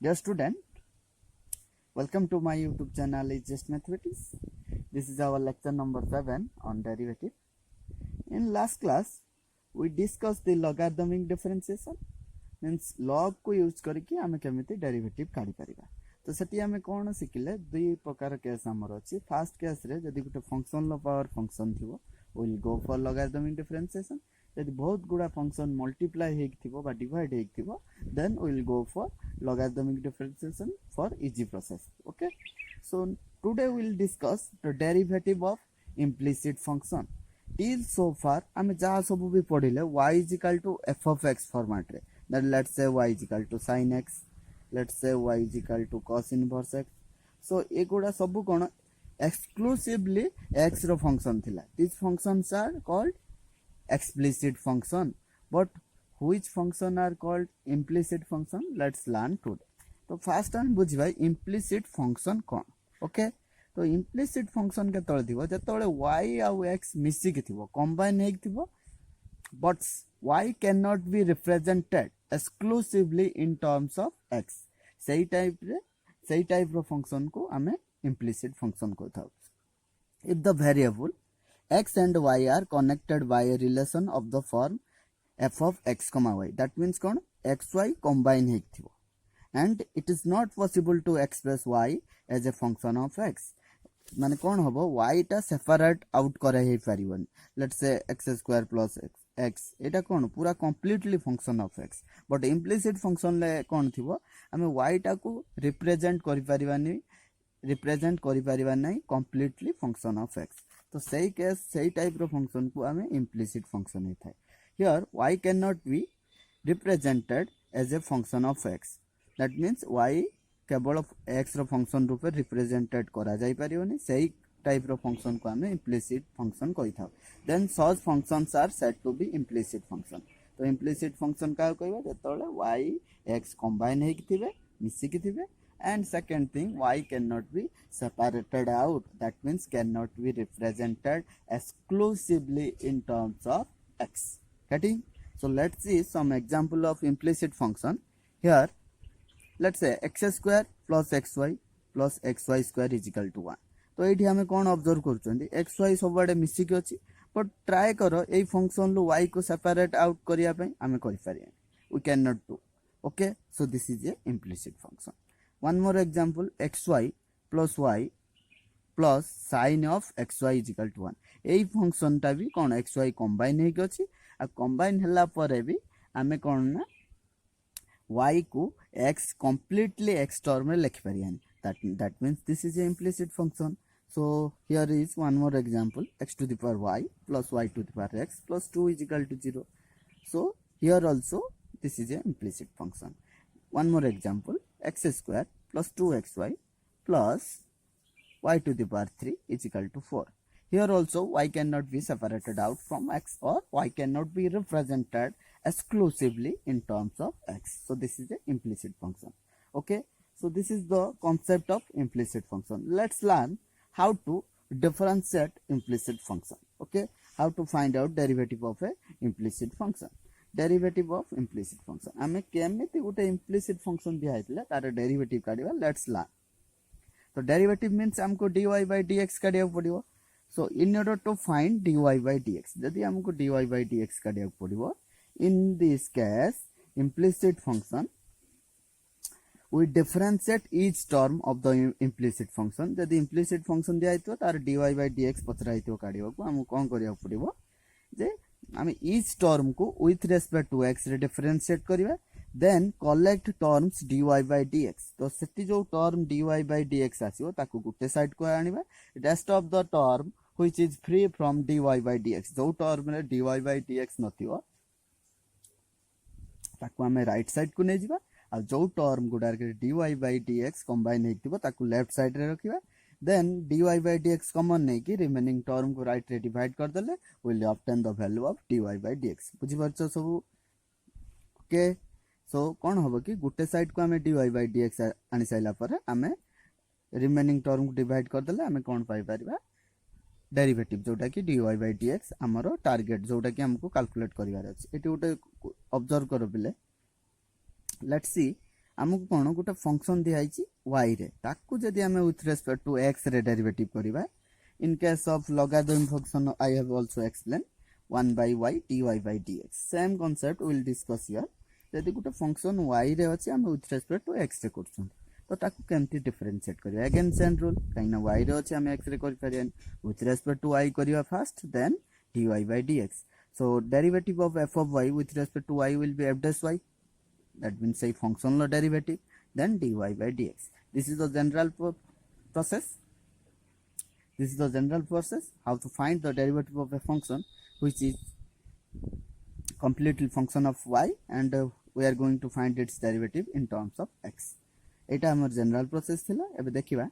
Dear student, welcome to my YouTube channel is Just Mathematics. This is our lecture number 7 on derivative. In last class, we discussed the logarithmic differentiation. Means log को use करके आमे केमिति derivative काढी परिबा. तो सेठी आमे कोन सिखिले दुई प्रकार case हमर अछि. फर्स्ट केस रे जदि गुटे फंक्शन लो पावर फंक्शन थिबो will go for logarithmic differentiation. यदि बहुत गुड़ा फंक्शन मल्टीप्लाई हेक थिबो बा डिवाइड हेक थिबो then we will go for logarithmic differentiation for easy process. Okay, so today we will discuss the derivative of implicit function. Till so far आमे जहा सब भी पढिले y is equal to f of x format रे, then let's say y is equal to sin x, let's say y is equal to cos inverse x. So एगुड़ा सब कोन exclusively x रो function थिला. These functions are called explicit function, but which function are called implicit function? Let's learn today. तो first time बुझिबा implicit function कोन. Okay, तो implicit function के तळे थिबो जतळे y और x मिसी के थिबो combine हेक थिबो, but y cannot be represented exclusively in terms of x. सही टाइप रो फंक्शन को हमें implicit function को था. If the variable x and y are connected by a relation of the form f of x comma y, that means kon xy combine हेक थिबो, and it is not possible to express y as a function of x. माने कौन हबो y टा separate out करे हे परिबन. Let's say x square plus x एटा कौन पूरा completely function of x, but implicit function ले कौन थिबो हमें y टा को रिप्रेजेंट करि परिबा नै कंप्लीटली फंक्शन ऑफ x. तो सही केस सही टाइप रो फंक्शन को हमें इम्प्लिसिट फंक्शन हे थाय. Here y cannot be represented as a function of x. That means y केवल x रो फंक्शन रूपे रिप्रेजेंटेड करा जाई परियोनी. सही टाइप रो फंक्शन को हमें इम्प्लिसिट फंक्शन कहि थाउ. Then such functions are said to be implicit function. तो इम्प्लिसिट फंक्शन का कहबा जतले y x कंबाइन हेक थिबे मिसी के थिबे, and second thing y cannot be separated out, that means cannot be represented exclusively in terms of x. Getting? So let's see some example of implicit function. Here let's say x square plus xy plus xy square is equal to 1. तो ये हमें कौन observe कर xy सब आड़े मिसिक अच्छी, but try कर ये फंक्शन लो y को सेपरेट आउट करिया पे आमे करि पारिया, we can not do. Okay, so this is a implicit function. One more example xy plus y plus sin of xy is equal to 1. यही फंक्शन टा भी कौन xy कंबाइन हेक अछि, आ कंबाइन हला परे भी आमे कौन ना y को x completely x term में लिख Pariyani. That means this is a implicit function. So here is one more example, x to the power y plus y to the power x plus 2 is equal to 0. So here also this is a implicit function. One more example, x square plus 2xy plus y to the power 3 is equal to 4. Here also y cannot be separated out from x, or y cannot be represented exclusively in terms of x. So this is a implicit function. Okay, so this is the concept of implicit function. Let's learn how to differentiate implicit function. Okay, how to find out derivative of a implicit function. Derivative of implicit function आमे केमिति गोटे implicit function दिया हैतले तार derivative काढिबा. Let's learn. तो derivative means हमको dy by dx काढिया पड़िबो. So in order to find dy by dx, जदि हमको dy by dx काढिया पड़िबो, in this case implicit function we differentiate each term of the implicit function. जदि implicit function दिया हैतो तार dy by dx पचरा हैतो काढिबा को हम कोन करिया पड़िबो जे आमे each term को with respect to x रे differentiate करिबा, then collect terms dy by dx. तो सेठी जो term dy by dx आसीबो ताकू गुटे साइड को आनिबा, rest of the term which is free from dy by dx, जो term रे dy by dx नथिबो ताकू आमे राइट साइड को नै जिबा, आ जो term गुडा के dy by dx कंबाइन हेतिबो ताकू लेफ्ट साइड रे रखिबा. then dy by dx common नहीं कि रिमेनिंग टर्म को राइट रे डिवाइड कर देले will obtain the value of dy by dx. बुझी परछ सब? ओके, सो कोन होबो कि गुटे साइड को हमें dy by dx आनी साइला पर हमें रिमेनिंग टर्म को डिवाइड कर देले हमें कोन पाई परिबा डेरिवेटिव, जोटा कि dy by dx हमरो टारगेट, जोटा कि हमको कैलकुलेट करिवार अछि. एटी गुटे ऑब्जर्व करो पिले. लेट्स सी आमको कौन गोटे फंक्शन दिखाई y रे ताकू जदि आम विथ रेस्पेक्ट टू x रे डेरिवेटिव करवा in case of logarithm function I have also explained 1 by y dy by dx same concept will discuss here जदि गोटे फंक्शन y रे अच्छे आम विथ रेस्पेक्ट टू x रे कर तो ताकू केमती डिफरेंशिएट करबा अगेन सेम रूल कहीं y रे अच्छे आम x रे कर परियन विथ रेस्पेक्ट टू y करबा first then dy by dx so derivative of f of y with respect to y will be f dash y that means a functional derivative then dy by dx this is the general process this is the general process how to find the derivative of a function which is completely function of y and we are going to find its derivative in terms of x एटा हमर general process थिला एबे देखिबा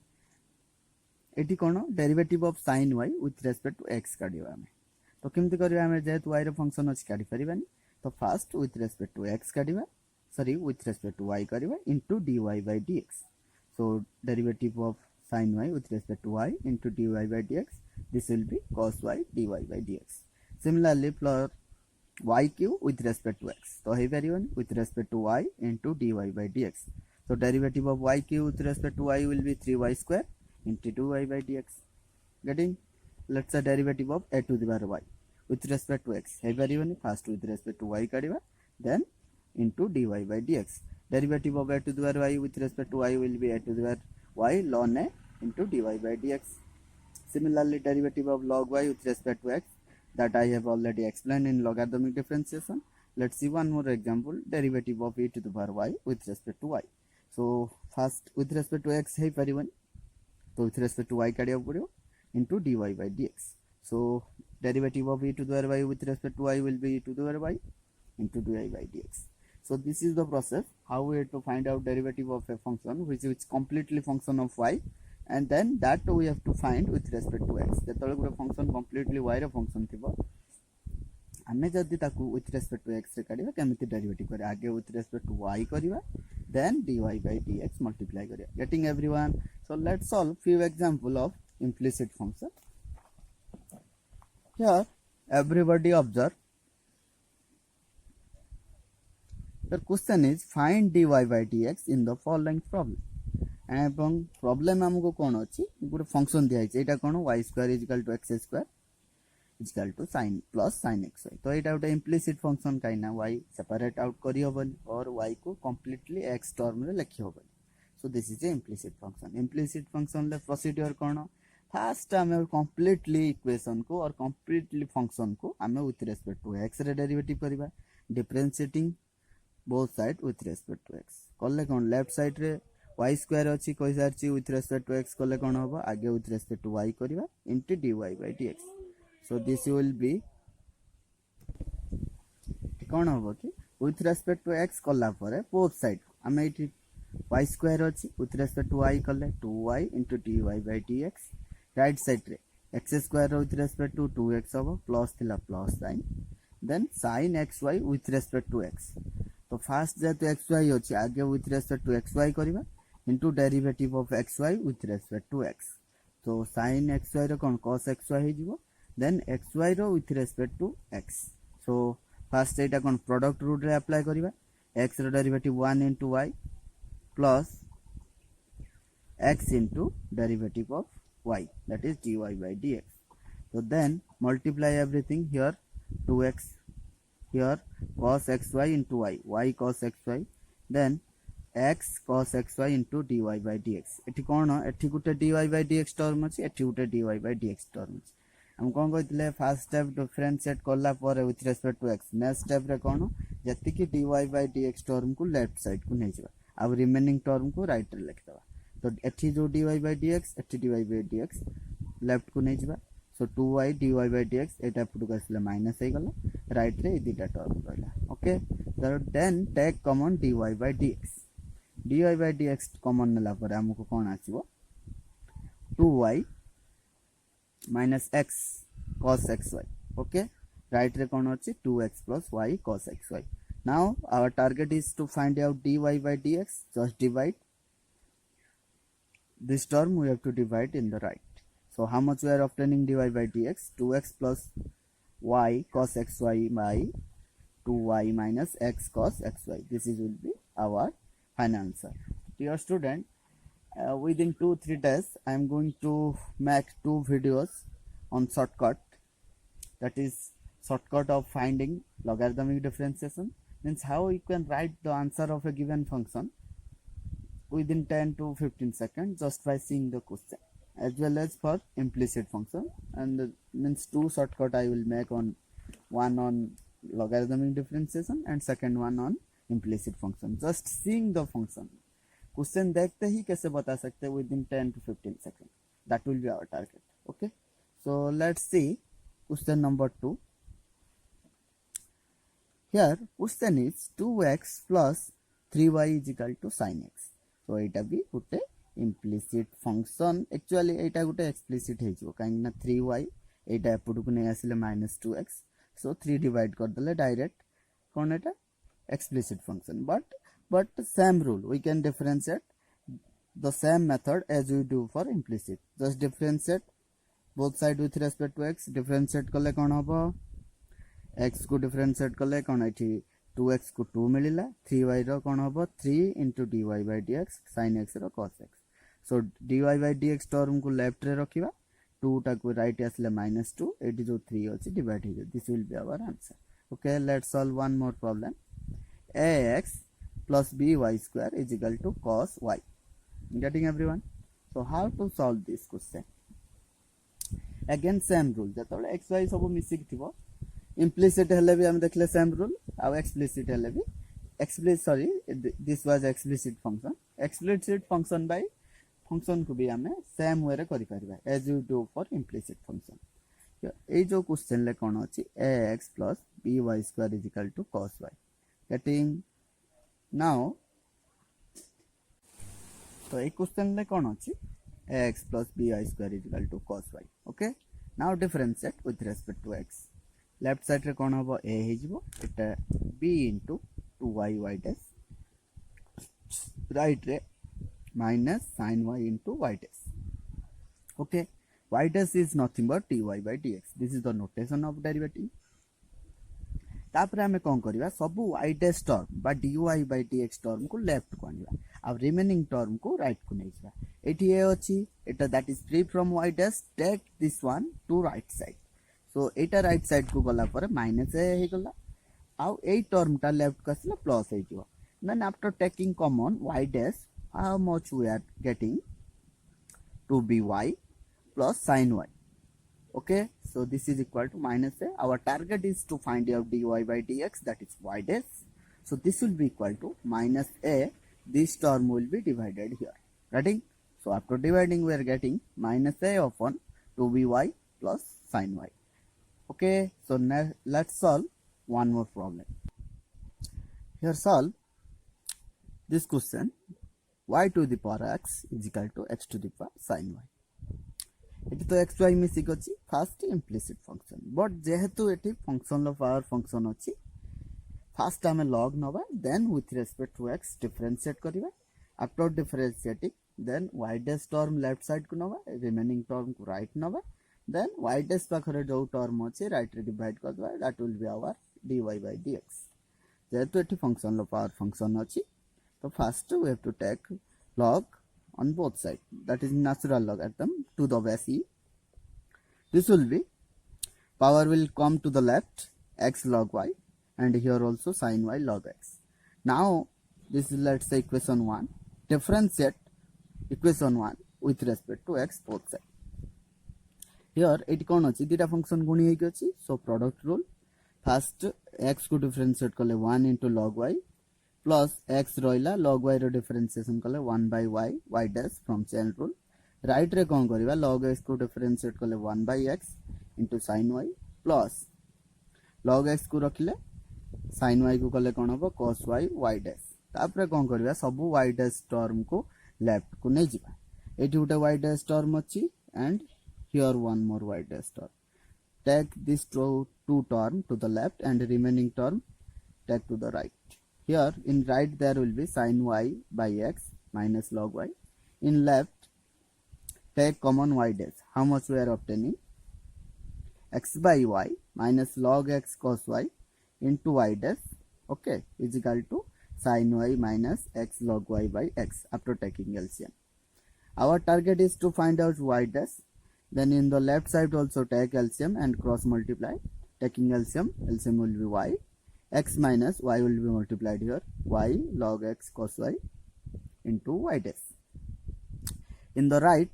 एटी कोन derivative of sin y with respect to x काढिबा हमें तो केमति करबा हमें जेहेतु y रो फंक्शन अछि काढि परिबानी तो first with respect to x काढिबा sorry with respect to y करबा into dy by dx so derivative of sin y with respect to y into dy by dx this will be cos y dy by dx similarly for y cube with respect to x तो हे परिबन with respect to y into dy by dx so derivative of y cube with respect to y will be 3y square into 2y by dx getting let's say derivative of a to the power y with respect to x hey परिबन first with respect to y काढिबा then into dy by dx derivative of a to the power y with respect to y will be a to the power y ln a into dy by dx similarly derivative of log y with respect to x that I have already explained in logarithmic differentiation let's see one more example derivative of e to the power y with respect to y so first with respect to x hey pariban so with respect to y काढिया पड़ियो into dy by dx so derivative of e to the power y with respect to y will be e to the power y into dy by dx so this is the process how we have to find out derivative of a function which is completely function of y and then that we have to find with respect to x जेतले Gute function completely y row function थिबो आमे जदि ताकू with respect to x रे काढिबा केमिति derivative करे आगे with respect to y करिबा then dy by dx multiply करिया getting everyone so let's solve few example of implicit function here everybody observe the question is find dy by dx in the following problem एवं problem हमको कौन अच्छी गोटे function दिखाई एटा कौन y square is equal to x square is equal to sin plus sin xy तो एटा गोटे इम्प्लिसिट फंक्शन काई ना y सेपरेट आउट करी होबन और y को कंप्लीटली x टर्म रे लिखि होबन so this is a implicit function ले प्रोसीजर कौन फर्स्ट हमें कंप्लीटली इक्वेशन को और कंप्लीटली फंक्शन को हमें विथ रेस्पेक्ट टू x रे डेरिवेटिव करबा differentiating both side with respect to x कले कौन लेफ्ट साइड रे y स्क्वायर अच्छी कही सारी विथ रेस्पेक्ट टू x कले कौन हम आगे विथ रेस्पेक्ट टू y करवा into dy by dx so this will be कौन हम कि विथ रेस्पेक्ट टू x कला परे बोथ साइड आम ये y स्क्वायर अच्छी विथ रेस्पेक्ट टू y कले 2y into dy by dx right side रे x square with respect to 2x हम प्लस थिला plus sine then sin xy with respect to x तो first जेतु xy अच्छी आगे with respect to xy करवा into derivative of xy with respect to x so sin xy row cone cos xy हे जिवो then xy row with respect to x so first Etah cone product rule रे apply करबा x row derivative 1 into y plus x into derivative of y that is dy by dx so then multiply everything here 2x here cos xy into y cos xy then x cos xy into dy by dx एठी कोन एठी गुटे dy by dx term अछि एठी गुटे dy by dx term अछि हम कोन कहितले first step differentiate करला पर with respect to x next step रे कोन जति कि dy by dx टर्म को लेफ्ट साइड को नै जबा अब रिमेनिंग टर्म को राइट रे लिख दबा तो एठी जो dy by dx एठी dy by dx लेफ्ट को नै जबा so 2y dy by dx एटा पुट करसले माइनस हे गला राइट रे इदिटा टर्म रहला okay then take common dy by dx dy by dx common नला पर हमको कोन आसीबो 2y minus x cos xy okay right रे कोन अछि 2x plus y cos xy now our target is to find out dy by dx just divide this term we have to divide in the right so how much we are obtaining dy by dx 2x plus y cos xy by 2y minus x cos xy this is will be our final answer. Dear student, within 2-3 days I am going to make 2 videos on shortcut, that is shortcut of finding logarithmic differentiation, means how you can write the answer of a given function within 10 to 15 seconds just by seeing the question, as well as for implicit function. And means 2 shortcut I will make, on one on logarithmic differentiation and second one on implicit function. Just seeing the function, question देखते ही कैसे बता सकते हैं with in 10 to 15 seconds, that will be our target. Okay, so let's see question number 2. Here question is 2x plus 3y is equal to sin x. So एटा भी गोटे implicit function, actually एटा गोटे explicit है जो कहीं ना 3y एटा एपट को नहीं आसिले -2x, so 3 divide कर देले डायरेक्ट कौन एटा explicit function. But same rule, we can differentiate the same method as we do for implicit. Just differentiate both side with respect to x. Differentiate कले कौन होगा, x को differentiate कले कौन है 2x को 2 मिलिला, 3y रो कौन होगा 3 into dy by dx sin x रो cos x. So dy by dx term को लेफ्ट रे रखिबा, 2 टा को राइट आसले -2, एटी जो 3 अछि डिवाइड हो जाय. This will be our answer. Okay, let's solve one more problem. ax plus by square is equal to cos y. Getting everyone? So how to solve this question? Again same rule, जतबले x y सब मिसिक थिबो, implicit हेले भी हम देखले same rule, आ explicit हेले भी this was explicit function. Explicit function by function को भी हमें same way रे करि परिबा as you do for implicit function. ए जो क्वेश्चन ले कोन अछि ax plus by square is equal to cos y. Getting? Now तो एक क्वेश्चन ले कौन अछि ax plus by square is equal to cos y. Okay, now differentiate with respect to x. Left side रे कौन हबो a हे जिवो, एटा b into 2y y dash, right रे minus sin y into y dash. Okay, y dash is nothing but dy by dx. This is the notation of derivative. तापर हमें कौन करिवा, सब y dash term बा dy by dx term को left को आनिबा, आ रिमेनिंग टर्म को राइट को नै जिबा. एठी ए अछि, एटा that is free from y dash, take this one to right side. So एटा राइट साइड को गला पर माइनस ए हे गला, आ ए टर्म टा लेफ्ट को आसला प्लस हे जिवो. Then after taking common y dash, how much we are getting 2by plus sin y. Okay, so this is equal to minus a. Our target is to find out dy by dx, that is y dash. So this will be equal to minus a. This term will be divided here. Ready? So after dividing, we are getting minus a upon 2by plus sin y. Okay, so now let's solve one more problem. Here solve this question. Y to the power x is equal to x to the power sin y. एटी तो x y मिसिक अछि first implicit function, but जेहेतु एटी function of power function अछि, first हमें log नबा, then with respect to x differentiate करिबा. After differentiating then y dash term left side को नबा, रिमेनिंग टर्म को राइट नबा, देन y डैश पाखरे जो टर्म अछि राइट रे डिवाइड कर दबा, that will be our dy by dx. जेहेतु एटी फंक्शन ऑफ पावर फंक्शन अछि, तो first we have to take log on both sides, that is natural logarithm to the base e. This will be, power will come to the left, x log y, and here also sin y log x. Now this is, let's say, equation 1. Differentiate equation 1 with respect to x both sides. Here it kon अछि dita function गुणी हेक अछि, so product rule, first x को differentiate कले 1 into log y plus x रहिला log y रो differentiation कले 1 by y y dash from chain rule. Right रे कोन करबा, log x को डिफरेंशिएट कले 1 by x into sin y plus log x को रखिले sin y को कले कोन होबो cos y y dash. तापरे कोन करबा, सब y dash टर्म को लेफ्ट को नै जिबा. एठी उटा y dash टर्म अछि and here one more y dash term. Take this two term to the left and remaining term take to the right. Here in right there will be sin y by x minus log y. In left take common y dash. How much we are obtaining? X by y minus log x cos y into y dash, okay, is equal to sin y minus x log y by x after taking LCM. Our target is to find out y dash. Then in the left side also take LCM and cross multiply. Taking LCM will be y. X minus y will be multiplied here. Y log x cos y into y dash. In the right,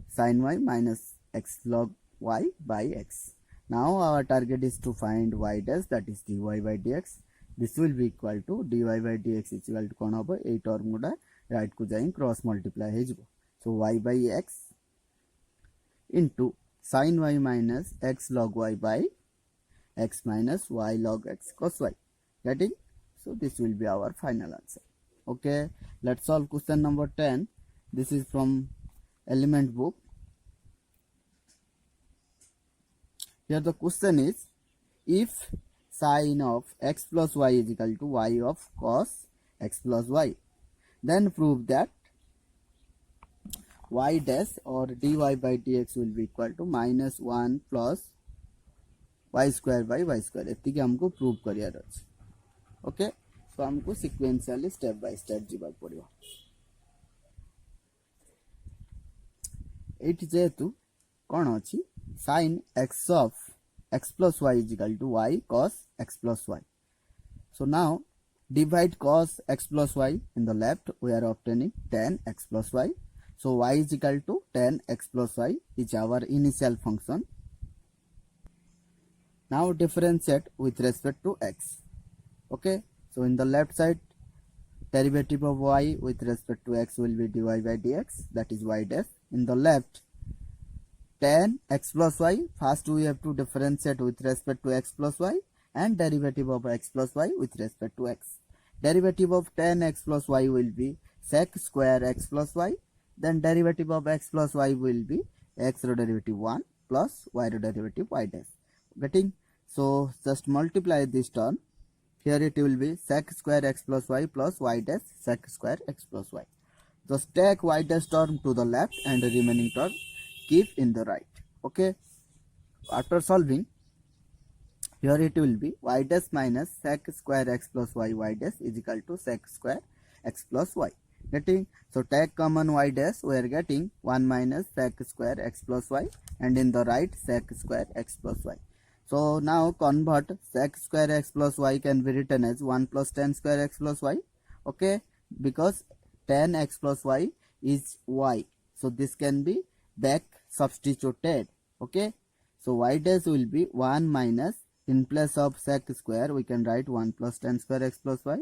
sin y minus x log y by x. Now our target is to find y dash, that is dy by dx. This will be equal to dy by dx is equal to कौन होगा 8 और मुड़ा right को जाएं cross multiply है जो so y by x into sin y minus x log y by x minus y log x cos y. Getting? So this will be our final answer. Okay, let's solve question number 10. This is from element book. Here the question is, if sin of x plus y is equal to y of cos x plus y, then prove that y dash or dy by dx will be equal to minus 1 plus y square by y square. एतिके हमको prove करियार अछि. Okay, तो हमको sequentially step by step जीवा पड़ियो. एठी जेतु कोन अछि sin x of x plus y is equal to y cos x plus y. So now divide cos x plus y. In the left we are obtaining tan x plus y. So y is equal to tan x plus y is our initial function. Now differentiate with respect to x. Okay, so in the left side derivative of y with respect to x will be dy by dx, that is y dash. In the left, tan x plus y, first we have to differentiate with respect to x plus y, and derivative of x plus y with respect to x. Derivative of tan x plus y will be sec square x plus y. Then derivative of x plus y will be x ro derivative 1 plus y ro derivative y dash. Getting? So just multiply this term. Here it will be sec square x plus y plus y dash sec square x plus y. Just take y dash term to the left and the remaining term keep in the right. Okay. After solving, here it will be y dash minus sec square x plus y dash is equal to sec square x plus y. Getting? So take common y dash, we are getting 1 minus sec square x plus y, and in the right sec square x plus y. So now convert sec square x plus y can be written as 1 plus tan square x plus y. Okay, because tan x plus y is y, so this can be back substituted. Okay, so y dash will be 1 minus, in place of sec square we can write 1 plus tan square x plus y.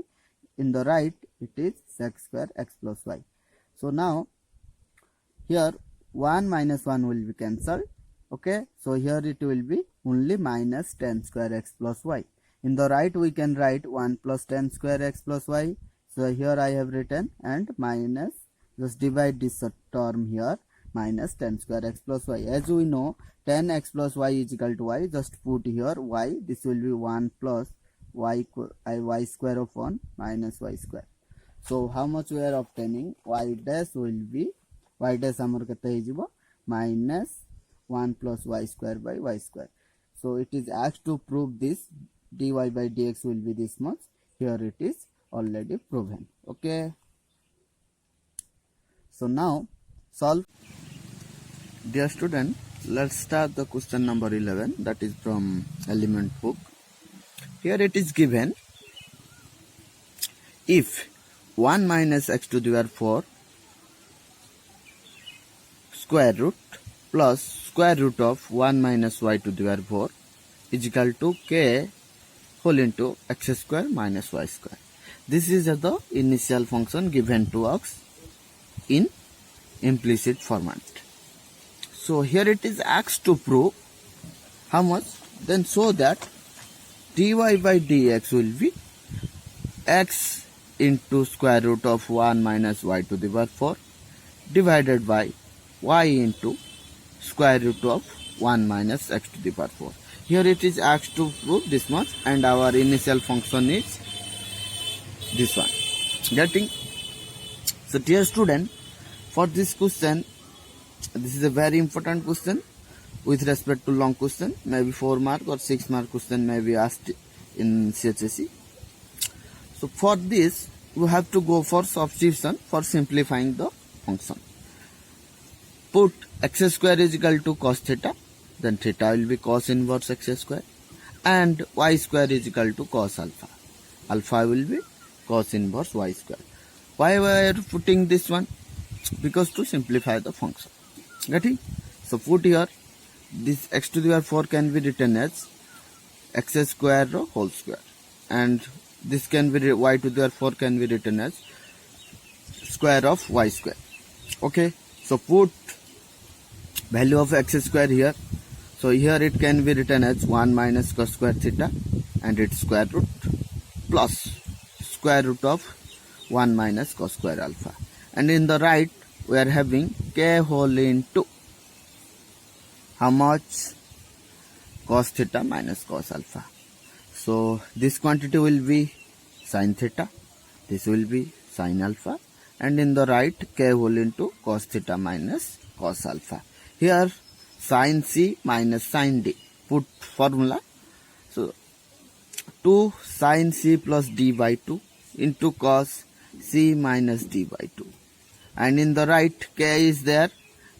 In the right it is sec square x plus y. So now here 1 minus 1 will be cancelled. Okay, so here it will be only minus tan square x plus y. In the right we can write 1 plus tan square x plus y. So here I have written and minus, just divide this term here, minus tan square x plus y. As we know, tan x plus y is equal to y. Just put here y. This will be 1 plus y square of 1 minus y square. So how much we are obtaining? Y dash will be, y dash amar kete hi jibo minus 1 plus y square by y square. So it is asked to prove this dy by dx will be this much. Here it is already proven. Okay, so now solve. Dear student, let's start the question number 11, that is from element book. Here it is given, if 1 minus x to the power 4 square root plus square root of 1 minus y to the power 4 is equal to k whole into x square minus y square. This is the initial function given to us in implicit format. So here it is asked to prove how much, then show that dy by dx will be x into square root of 1 minus y to the power 4 divided by y into square root of 1 minus x to the power 4. Here it is asked to prove this much, and our initial function is this one. Getting? So dear student, for this question, this is a very important question with respect to long question, maybe 4 mark or 6 mark question may be asked in CHSE. So for this, we have to go for substitution for simplifying the function. Put x square is equal to cos theta, then theta will be cos inverse x square, and y square is equal to cos alpha. Alpha will be cos inverse y square. Why we are putting this one? Because to simplify the function. Getting? So put here, this x to the power 4 can be written as x square whole square, and this can be y to the power 4 can be written as square of y square. Okay, so put value of x square here. So here it can be written as 1 minus cos square theta and its square root plus square root of 1 minus cos square alpha. And in the right, we are having k whole into how much? Cos theta minus cos alpha. So this quantity will be sin theta, this will be sin alpha, and in the right, k whole into cos theta minus cos alpha. Here sin c minus sin d. Put formula. So 2 sin c plus d by 2 into cos c minus d by 2. And in the right, k is there,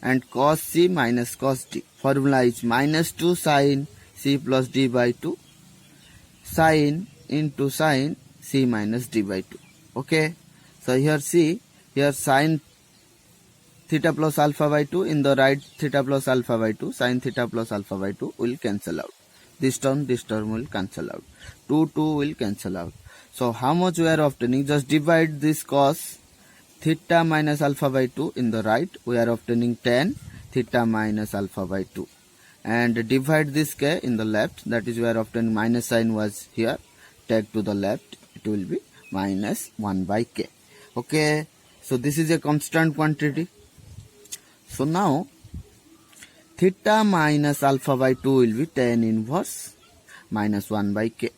and cos c minus cos d. Formula is minus 2 sin c plus d by 2 sin into sin c minus d by 2. Okay, so here see, here sin theta plus alpha by 2, in the right theta plus alpha by 2, sin theta plus alpha by 2 will cancel out. This term will cancel out. 2 will cancel out. So how much we are obtaining? Just divide this cos theta minus alpha by 2 in the right, we are obtaining tan theta minus alpha by 2. And divide this k in the left, that is we are obtaining minus sign was here, take to the left, it will be minus 1 by k. Okay, so this is a constant quantity. So now theta minus alpha by 2 will be tan inverse minus 1 by k.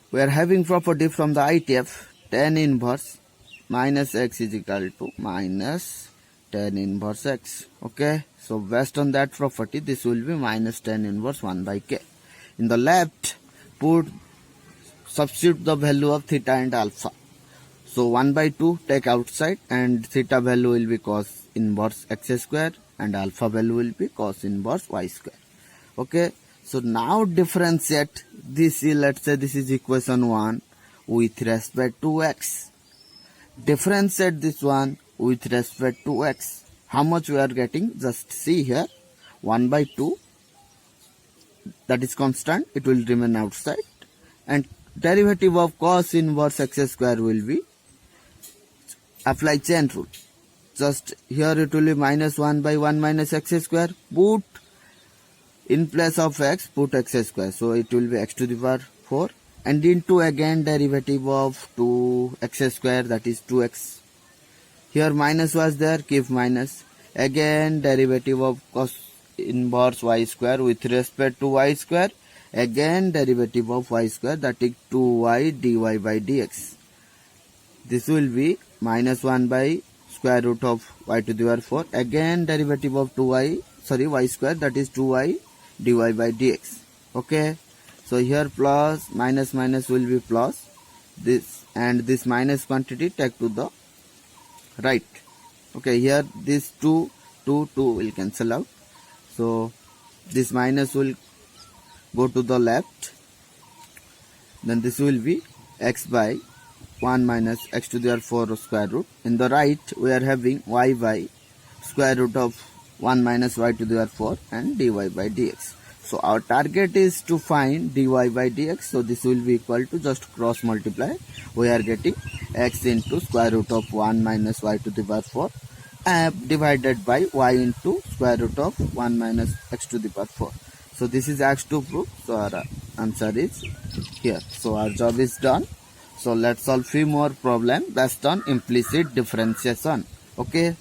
We are having property from the ITF, tan inverse minus x is equal to minus tan inverse x. Okay, so based on that property, this will be minus tan inverse 1 by k. In the left, substitute the value of theta and alpha. So 1 by 2 take outside, and theta value will be cos inverse x square and alpha value will be cos inverse y square. Okay, so now differentiate this, let's say this is equation 1 with respect to x. Differentiate this one with respect to x. How much we are getting? Just see here, 1 by 2, that is constant, it will remain outside, and derivative of cos inverse x square will be, apply chain rule. Just here it will be minus 1 by 1 minus x square. Put in place of x, put x square. So it will be x to the power 4. And into again derivative of 2x square, that is 2x. Here minus was there, keep minus. Again derivative of cos inverse y square with respect to y square. Again derivative of y square, that is 2y dy by dx. This will be minus 1 by square root of y to the power 4. Again derivative of y square, that is 2y dy by dx. Okay, so here plus minus will be plus, this and this minus quantity take to the right. Okay, here this 2 will cancel out, so this minus will go to the left, then this will be x by 1 minus x to the power 4 square root. In the right, we are having y by square root of 1 minus y to the power 4 and dy by dx. So our target is to find dy by dx. So this will be equal to, just cross multiply. We are getting x into square root of 1 minus y to the power 4 divided by y into square root of 1 minus x to the power 4. So this is asked to prove. So our answer is here. So our job is done. So let's solve few more problems based on implicit differentiation. Okay.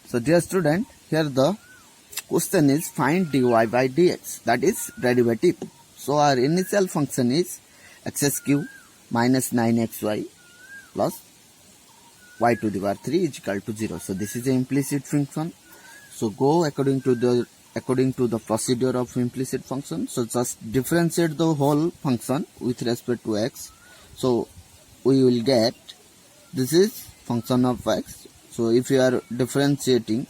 So dear student, here the question is find dy by dx, that is derivative. So our initial function is x cube minus 9xy plus y to the power 3 is equal to 0. So this is the implicit function. So go according to the procedure of implicit function. So just differentiate the whole function with respect to x. So we will get this is function of x. So if you are differentiating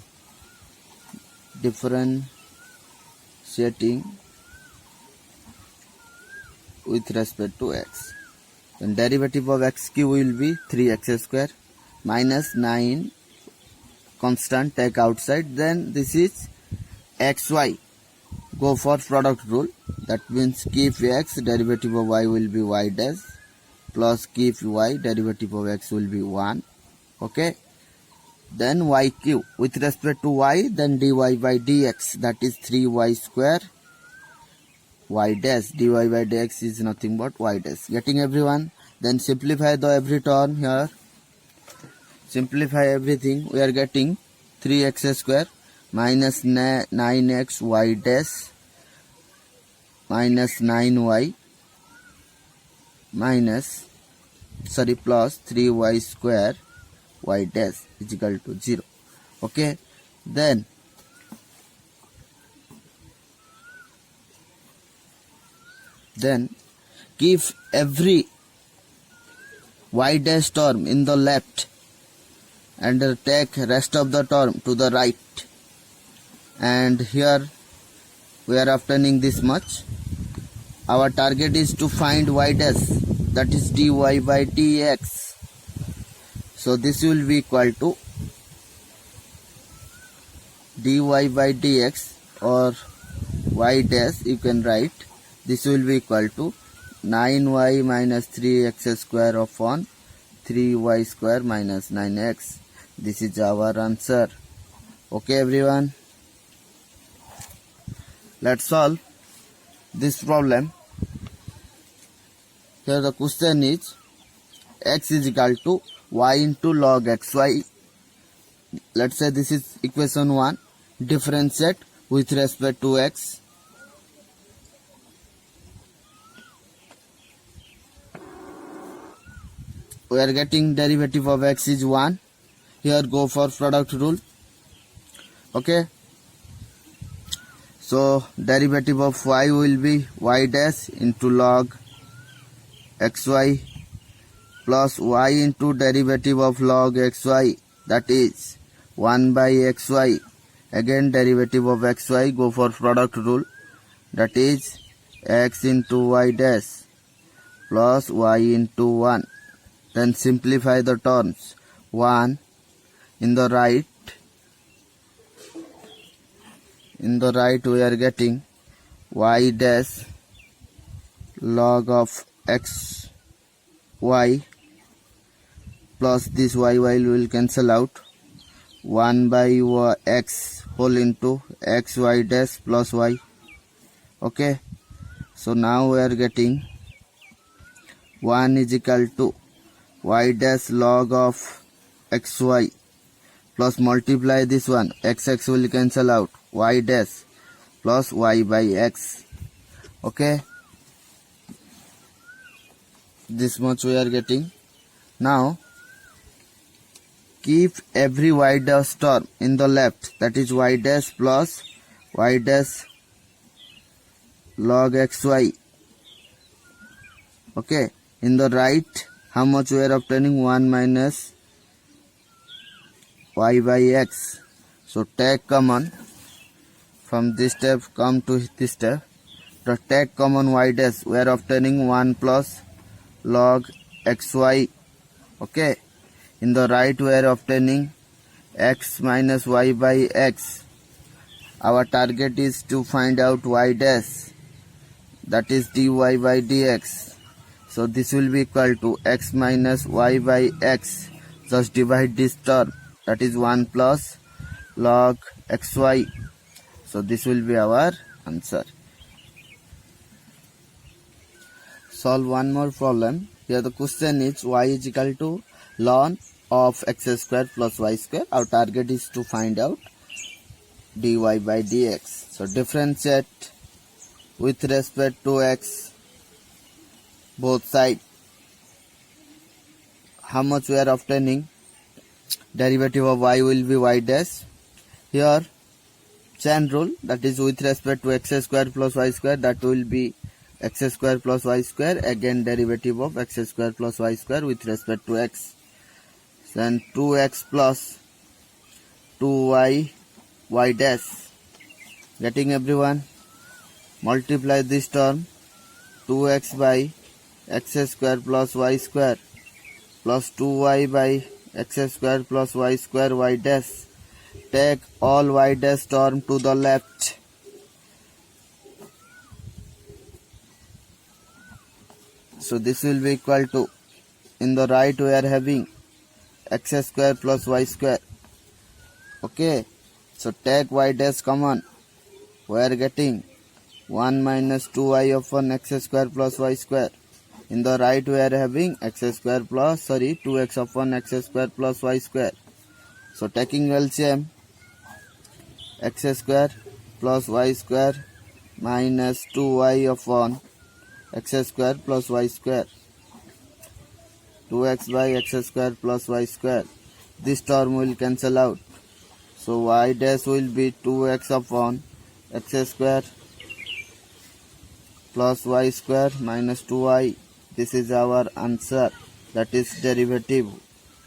with respect to x, then derivative of x cube will be 3x square minus 9 constant, take outside, then this is xy, go for product rule, that means keep x, derivative of y will be y dash, plus keep y, derivative of x will be 1. Okay, then y cube with respect to y, then dy by dx, that is 3y square, y dash, dy by dx is nothing but y dash. Getting everyone? Then simplify the every term here, simplify everything. We are getting 3x square minus 9x y dash minus 9y plus 3y square y dash is equal to 0. Okay, then keep every y dash term in the left and take rest of the term to the right, and here we are obtaining this much. Our target is to find y dash, that is dy by dx. So this will be equal to dy by dx, or y dash you can write, this will be equal to 9y minus 3x square upon 3y square minus 9x. This is our answer. Okay everyone, let's solve this problem. Here the question is x is equal to y into log xy. Let's say this is equation 1. Differentiate with respect to x. We are getting derivative of x is 1. Here go for product rule. Okay, so derivative of y will be y dash into log xy plus y into derivative of log xy, that is 1 by xy. Again derivative of xy, go for product rule, that is x into y dash plus y into 1. Then simplify the terms. 1 in the right we are getting y dash log of x y plus this y will cancel out, 1 by x whole into x y dash plus y. Okay, so now we are getting 1 is equal to y dash log of xy plus multiply this one, x will cancel out, y dash plus y by x. Okay, this much we are getting. Now keep every y dash term in the left, that is y dash plus y dash log xy. Okay, in the right how much we are obtaining? 1 minus y by x. So take common from this step, come to this step. To take common y dash, we are obtaining 1 plus log xy. Okay, in the right we are obtaining x minus y by x. Our target is to find out y dash, that is dy by dx. So this will be equal to x minus y by x. Just divide this term, that is 1 plus log xy. So this will be our answer. Solve one more problem. Here the question is y is equal to ln of x square plus y square. Our target is to find out dy by dx. So differentiate with respect to x both sides. How much we are obtaining? Derivative of y will be y dash. Here chain rule, that is with respect to x square plus y square, that will be x square plus y square, again derivative of x square plus y square with respect to x. Then 2x plus 2y y dash. Getting everyone? Multiply this term 2x by x square plus y square plus 2y by x square plus y square y dash. Take all y dash term to the left. So this will be equal to, in the right we are having x square plus y square. Okay, so take y dash common. We are getting 1 minus 2y upon x square plus y square. In the right we are having 2x upon x square plus y square. So taking LCM, x square plus y square minus 2y upon x square plus y square. 2x by x square plus y square. This term will cancel out. So y dash will be 2x upon x square plus y square minus 2y. This is our answer. That is derivative.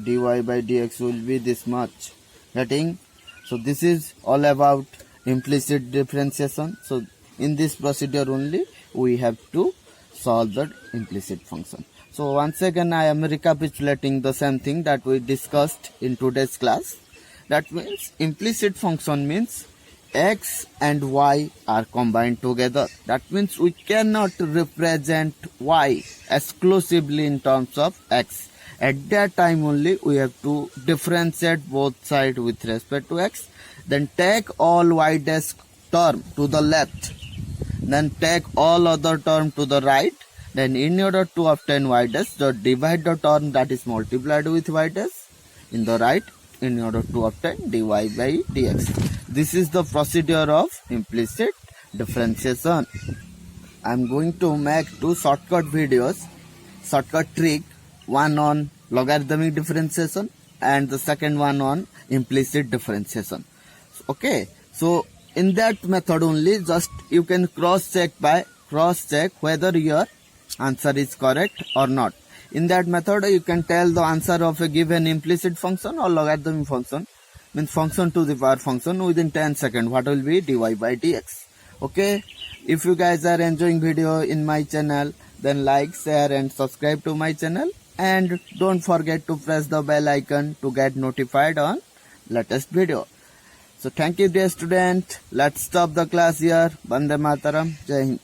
dy by dx will be this much. Getting? So this is all about implicit differentiation. So in this procedure only we have to solve the implicit function. So once again I am recapitulating the same thing that we discussed in today's class. That means implicit function means x and y are combined together. That means we cannot represent y exclusively in terms of x. At that time only we have to differentiate both sides with respect to x. Then take all y dash term to the left. Then take all other term to the right. Then in order to obtain y dash, just divide the term that is multiplied with y dash in the right in order to obtain dy by dx. This is the procedure of implicit differentiation. I am going to make two shortcut videos, shortcut trick, one on logarithmic differentiation and the second one on implicit differentiation. Okay, so in that method only just you can cross check whether your answer is correct or not. In that method you can tell the answer of a given implicit function or logarithmic function, means function to the power function, within 10 seconds what will be dy by dx. Okay, if you guys are enjoying video in my channel, then like, share and subscribe to my channel, and don't forget to press the bell icon to get notified on latest video. So thank you dear student. Let's stop the class here. Bande Mataram. Jai Hind.